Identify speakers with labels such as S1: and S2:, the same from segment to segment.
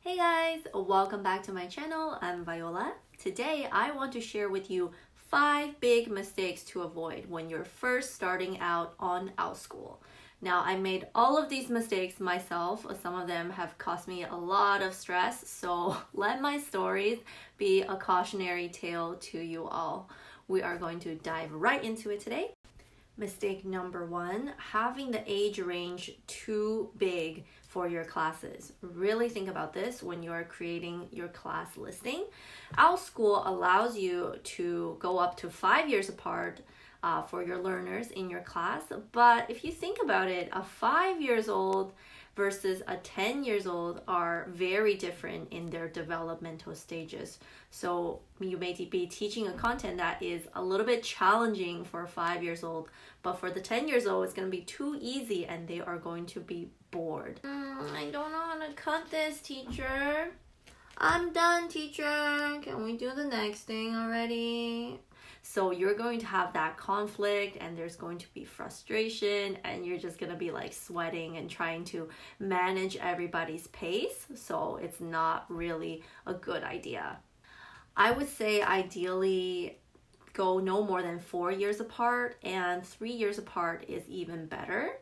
S1: Hey guys, welcome back to my channel. I'm Viola. Today I want to share with you 5 big mistakes to avoid when you're first starting out on Outschool. Now, I made all of these mistakes myself. Some of them have cost me a lot of stress, so let my stories be a cautionary tale to you all. We are going to dive right into it today. Mistake number 1, having the age range too big for your classes. Really think about this when you're creating your class listing. Outschool allows you to go up to 5 years apart for your learners in your class. But if you think about it, a 5 years old versus a 10 years old are very different in their developmental stages. So you may be teaching a content that is a little bit challenging for 5 years old, but for the 10 years old, it's going to be too easy and they are going to be bored. I don't know how to cut this, teacher. I'm done, teacher. Can we do the next thing already? So you're going to have that conflict and there's going to be frustration and you're just going to be like sweating and trying to manage everybody's pace. So it's not really a good idea. I would say ideally go no more than 4 years apart, and 3 years apart is even better.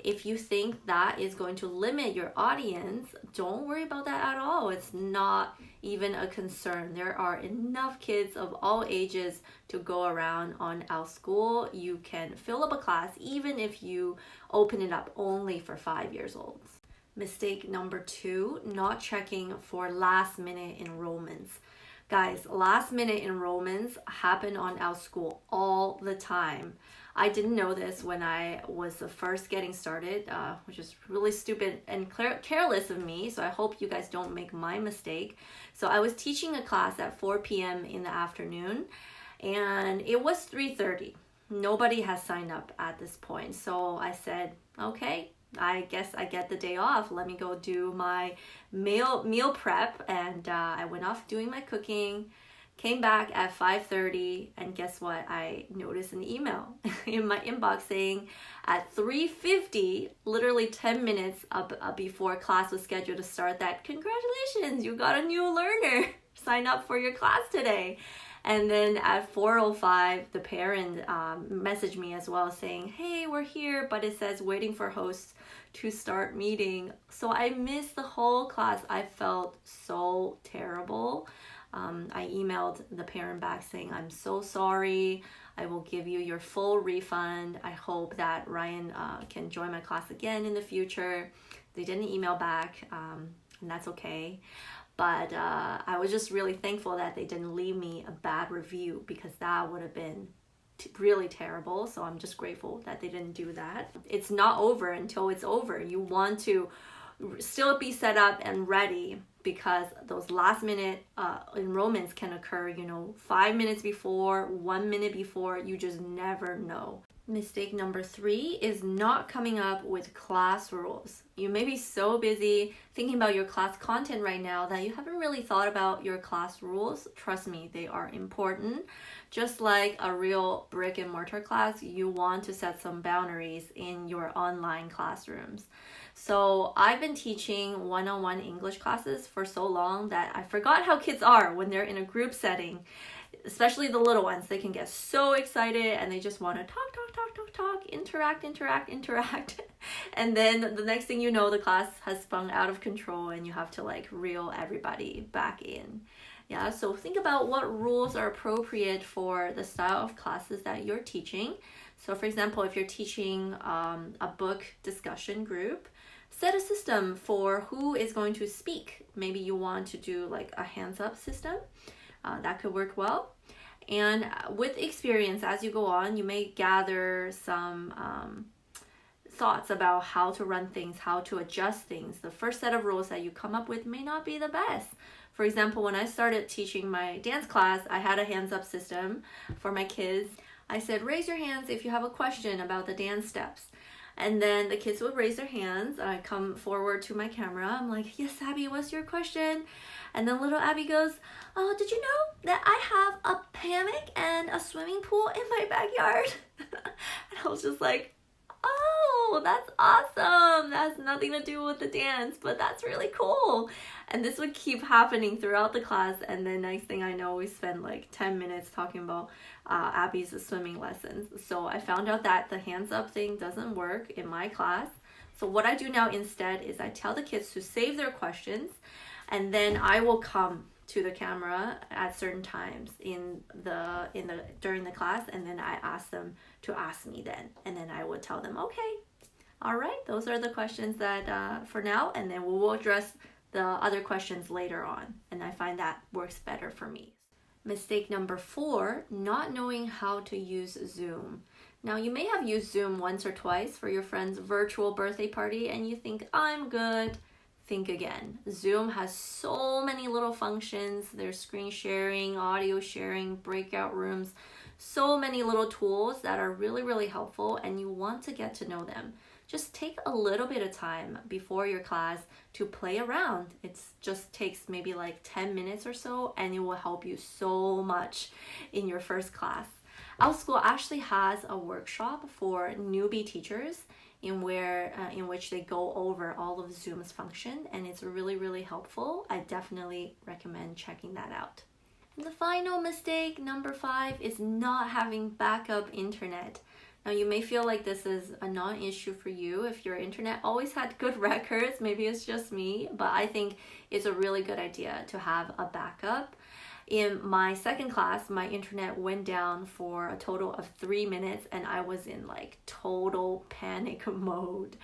S1: If you think that is going to limit your audience, don't worry about that at all. It's not even a concern. There are enough kids of all ages to go around on Outschool. You can fill up a class even if you open it up only for 5 years olds. Mistake number 2, not checking for last minute enrollments. Guys, last minute enrollments happen on Outschool all the time. I didn't know this when I was first getting started, which is really stupid and careless of me, so I hope you guys don't make my mistake. So I was teaching a class at 4 p.m. in the afternoon, and it was 3:30. Nobody has signed up at this point, so I said, okay, I guess I get the day off. Let me go do my meal prep, and I went off doing my cooking. Came back at 5:30, and guess what? I noticed an email in my inbox saying at 3:50, literally 10 minutes before class was scheduled to start, that congratulations, you got a new learner. Sign up for your class today. And then at 4:05, the parent messaged me as well saying, hey, we're here, but it says waiting for hosts to start meeting. So I missed the whole class. I felt so terrible. I emailed the parent back saying, I'm so sorry. I will give you your full refund. I hope that Ryan can join my class again in the future. They didn't email back, and that's okay. But I was just really thankful that they didn't leave me a bad review, because that would have been really terrible. So I'm just grateful that they didn't do that. It's not over until it's over. You want to still be set up and ready, because those last minute enrollments can occur, 5 minutes before, 1 minute before. You just never know. Mistake number 3 is not coming up with class rules. You may be so busy thinking about your class content right now that you haven't really thought about your class rules. Trust me, they are important. Just like a real brick and mortar class, you want to set some boundaries in your online classrooms. So I've been teaching one-on-one English classes for so long that I forgot how kids are when they're in a group setting. Especially the little ones, they can get so excited and they just want to talk, interact. And then the next thing you know, the class has spun out of control and you have to reel everybody back in. Yeah, so think about what rules are appropriate for the style of classes that you're teaching. So for example, if you're teaching a book discussion group, set a system for who is going to speak. Maybe you want to do a hands up system. That could work well. And with experience, as you go on, you may gather some thoughts about how to run things, how to adjust things. The first set of rules that you come up with may not be the best. For example, when I started teaching my dance class, I had a hands up system for my kids. I said, raise your hands if you have a question about the dance steps. And then the kids would raise their hands. I come forward to my camera. I'm like, yes, Abby, what's your question? And then little Abby goes, oh, did you know that I have a hammock and a swimming pool in my backyard? And I was just like, oh, that's awesome. That has nothing to do with the dance, but that's really cool. And this would keep happening throughout the class. And then next thing I know, we spend like 10 minutes talking about Abby's swimming lessons. So I found out that the hands up thing doesn't work in my class. So what I do now instead is I tell the kids to save their questions, and then I will come to the camera at certain times during the class, and then I ask them to ask me then, and then I would tell them, okay, all right, those are the questions that for now, and then we will address the other questions later on, and I find that works better for me. Mistake number 4, not knowing how to use Zoom. Now, you may have used Zoom once or twice for your friend's virtual birthday party and you think, I'm good. Think again. Zoom has so many little functions. There's screen sharing, audio sharing, breakout rooms, so many little tools that are really, really helpful, and you want to get to know them. Just take a little bit of time before your class to play around. It just takes maybe like 10 minutes or so, and it will help you so much in your first class. Outschool actually has a workshop for newbie teachers in which they go over all of Zoom's function, and it's really, really helpful. I definitely recommend checking that out. And the final mistake, number 5, is not having backup internet. Now, you may feel like this is a non-issue for you if your internet always had good records. Maybe it's just me, but I think it's a really good idea to have a backup. In my second class, my internet went down for a total of 3 minutes, and I was in like total panic mode.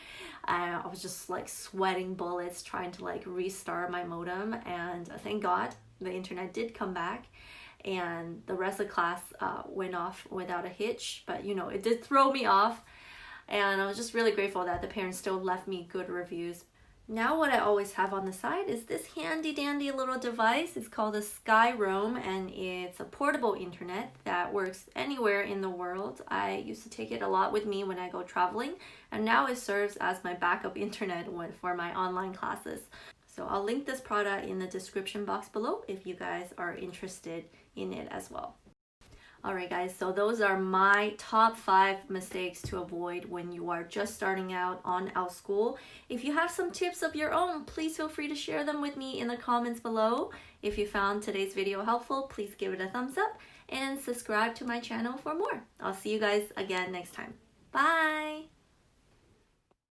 S1: I was just like sweating bullets trying to like restart my modem, and thank God the internet did come back, and the rest of the class went off without a hitch, but you know, it did throw me off, and I was just really grateful that the parents still left me good reviews. Now what I always have on the side is this handy dandy little device. It's called a SkyRoam, and it's a portable internet that works anywhere in the world. I used to take it a lot with me when I go traveling, and now it serves as my backup internet for my online classes. So I'll link this product in the description box below if you guys are interested in it as well. Alright guys, so those are my top 5 mistakes to avoid when you are just starting out on Outschool. If you have some tips of your own, please feel free to share them with me in the comments below. If you found today's video helpful, please give it a thumbs up and subscribe to my channel for more. I'll see you guys again next time. Bye!